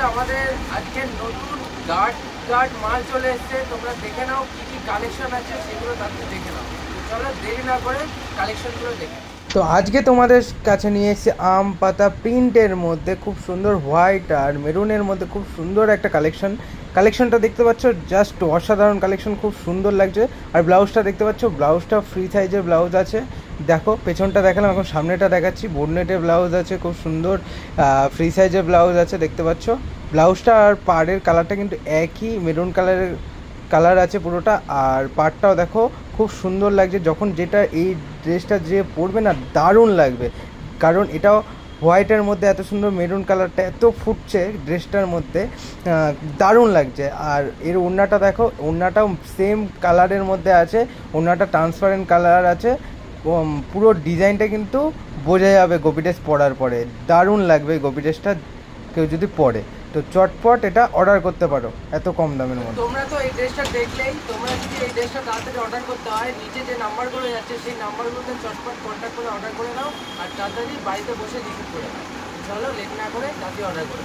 আমাদের আজকে নতুন গার্ড মাল চলে এসেছে। তোমরা দেখে নাও কি কি কালেকশন আছে, সেগুলো তাদের দেখে নাও। চলো দেরি না করে কালেকশনগুলো দেখে। তো আজকে তোমাদের কাছে নিয়ে এসেছি আম পাতা প্রিন্টের মধ্যে খুব সুন্দর হোয়াইট আর মেরুনের মধ্যে খুব সুন্দর একটা কালেকশনটা দেখতে পাচ্ছ, জাস্ট অসাধারণ কালেকশন, খুব সুন্দর লাগছে। আর ব্লাউজটা দেখতে পাচ্ছ, ব্লাউজটা ফ্রি সাইজের ব্লাউজ আছে। দেখো পেছনটা দেখালাম, এখন সামনেটা দেখাচ্ছি। বোর্ডনেটের ব্লাউজ আছে, খুব সুন্দর ফ্রি সাইজের ব্লাউজ আছে দেখতে পাচ্ছ। ব্লাউজটা আর পাড়ের কালারটা কিন্তু একই মেরুন কালার আছে পুরোটা। আর পাড়টাও দেখো খুব সুন্দর লাগছে, যখন যেটা এই ড্রেসটা যে পরবে না দারুণ লাগবে, কারণ এটাও হোয়াইটের মধ্যে এত সুন্দর মেরুন কালারটা এত ফুটছে ড্রেসটার মধ্যে, দারুণ লাগছে। আর এর ওড়নাটা দেখো, ওড়নাটাও সেম কালারের মধ্যে আছে, ওড়নাটা ট্রান্সপারেন্ট কালার আছে। পুরো ডিজাইনটা কিন্তু বোঝা যাবে গোপী ড্রেস পরার পরে, দারুণ লাগবে গোপী ড্রেসটা কেউ যদি পরে। তো চটপট এটা অর্ডার করতে পারো এত কম দামের মধ্যে। তোমরা তো এই ড্রেসটা দেখলেই, তোমরা যদি এই ড্রেসটা তাড়াতাড়ি অর্ডার করতে হয়, নিচে যে নাম্বারগুলো যাচ্ছে সেই নাম্বারগুলোতে চটপট কন্ট্যাক্ট করে অর্ডার করে নাও, আর তাড়াতাড়ি বাড়িতে বসে রিসিভ করে নাও। চলো লেট না করে তাড়াতাড়ি অর্ডার করে।